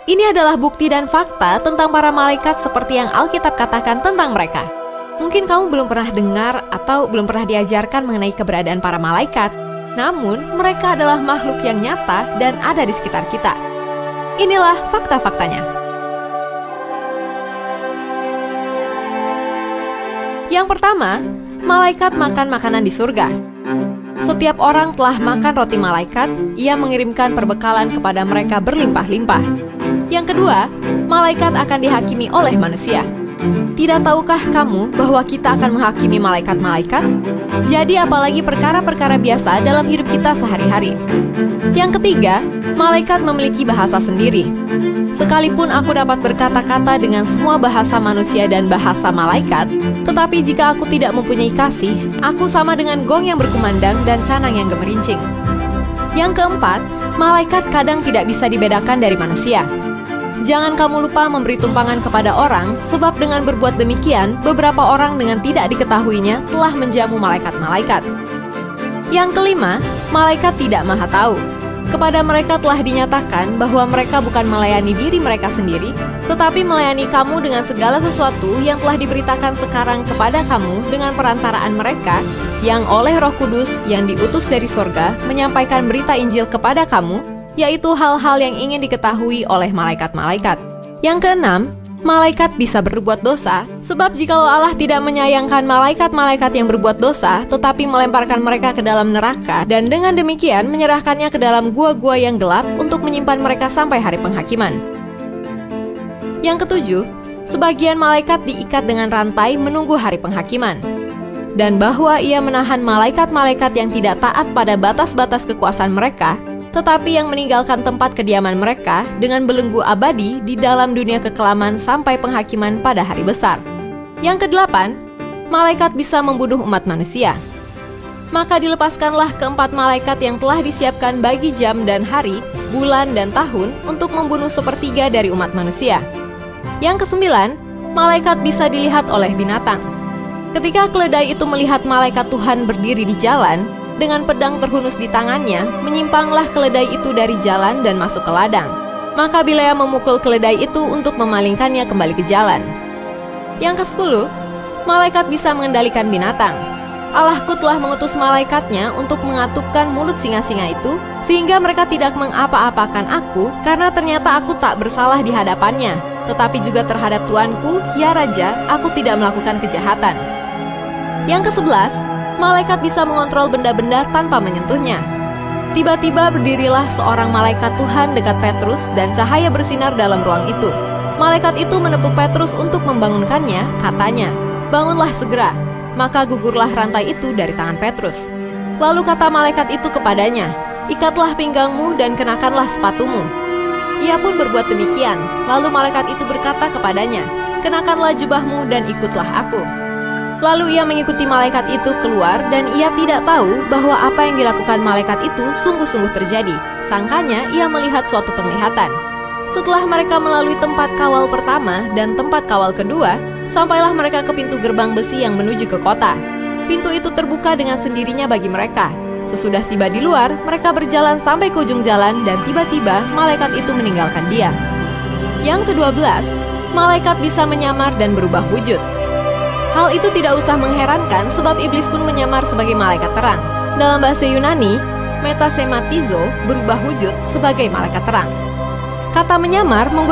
Ini adalah bukti dan fakta tentang para malaikat seperti yang Alkitab katakan tentang mereka. Mungkin kamu belum pernah dengar atau belum pernah diajarkan mengenai keberadaan para malaikat, namun mereka adalah makhluk yang nyata dan ada di sekitar kita. Inilah fakta-faktanya. Yang pertama, malaikat makan makanan di surga. Setiap orang telah makan roti malaikat, ia mengirimkan perbekalan kepada mereka berlimpah-limpah. Yang kedua, malaikat akan dihakimi oleh manusia. Tidak tahukah kamu bahwa kita akan menghakimi malaikat-malaikat? Jadi apalagi perkara-perkara biasa dalam hidup kita sehari-hari. Yang ketiga, malaikat memiliki bahasa sendiri. Sekalipun aku dapat berkata-kata dengan semua bahasa manusia dan bahasa malaikat, tetapi jika aku tidak mempunyai kasih, aku sama dengan gong yang berkumandang dan canang yang gemerincing. Yang keempat, malaikat kadang tidak bisa dibedakan dari manusia. Jangan kamu lupa memberi tumpangan kepada orang, sebab dengan berbuat demikian, beberapa orang dengan tidak diketahuinya telah menjamu malaikat-malaikat. Yang kelima, malaikat tidak maha tahu. Kepada mereka telah dinyatakan bahwa mereka bukan melayani diri mereka sendiri, tetapi melayani kamu dengan segala sesuatu yang telah diberitakan sekarang kepada kamu dengan perantaraan mereka, yang oleh Roh Kudus yang diutus dari sorga menyampaikan berita Injil kepada kamu, yaitu hal-hal yang ingin diketahui oleh malaikat-malaikat. Yang keenam, malaikat bisa berbuat dosa, sebab jikalau Allah tidak menyayangkan malaikat-malaikat yang berbuat dosa, tetapi melemparkan mereka ke dalam neraka, dan dengan demikian menyerahkannya ke dalam gua-gua yang gelap untuk menyimpan mereka sampai hari penghakiman. Yang ketujuh, sebagian malaikat diikat dengan rantai menunggu hari penghakiman, dan bahwa ia menahan malaikat-malaikat yang tidak taat pada batas-batas kekuasaan mereka, tetapi yang meninggalkan tempat kediaman mereka dengan belenggu abadi di dalam dunia kekelaman sampai penghakiman pada hari besar. Yang kedelapan, malaikat bisa membunuh umat manusia. Maka dilepaskanlah keempat malaikat yang telah disiapkan bagi jam dan hari, bulan dan tahun untuk membunuh sepertiga dari umat manusia. Yang kesembilan, malaikat bisa dilihat oleh binatang. Ketika keledai itu melihat malaikat Tuhan berdiri di jalan, dengan pedang terhunus di tangannya, menyimpanglah keledai itu dari jalan dan masuk ke ladang. Maka Bilea memukul keledai itu untuk memalingkannya kembali ke jalan. Yang ke-10, malaikat bisa mengendalikan binatang. Allahku telah mengutus malaikatnya untuk mengatupkan mulut singa-singa itu, sehingga mereka tidak mengapa-apakan aku, karena ternyata aku tak bersalah di hadapannya, tetapi juga terhadap Tuanku, ya Raja, aku tidak melakukan kejahatan. Yang ke-11, malaikat bisa mengontrol benda-benda tanpa menyentuhnya. Tiba-tiba berdirilah seorang malaikat Tuhan dekat Petrus dan cahaya bersinar dalam ruang itu. Malaikat itu menepuk Petrus untuk membangunkannya, katanya, "Bangunlah segera." Maka gugurlah rantai itu dari tangan Petrus. Lalu kata malaikat itu kepadanya, "Ikatlah pinggangmu dan kenakanlah sepatumu." Ia pun berbuat demikian. Lalu malaikat itu berkata kepadanya, "Kenakanlah jubahmu dan ikutlah aku." Lalu ia mengikuti malaikat itu keluar dan ia tidak tahu bahwa apa yang dilakukan malaikat itu sungguh-sungguh terjadi. Sangkanya ia melihat suatu penglihatan. Setelah mereka melalui tempat kawal pertama dan tempat kawal kedua, sampailah mereka ke pintu gerbang besi yang menuju ke kota. Pintu itu terbuka dengan sendirinya bagi mereka. Sesudah tiba di luar, mereka berjalan sampai ke ujung jalan dan tiba-tiba malaikat itu meninggalkan dia. Yang ke-12, malaikat bisa menyamar dan berubah wujud. Hal itu tidak usah mengherankan sebab iblis pun menyamar sebagai malaikat terang. Dalam bahasa Yunani, metasematizo berubah wujud sebagai malaikat terang. Kata menyamar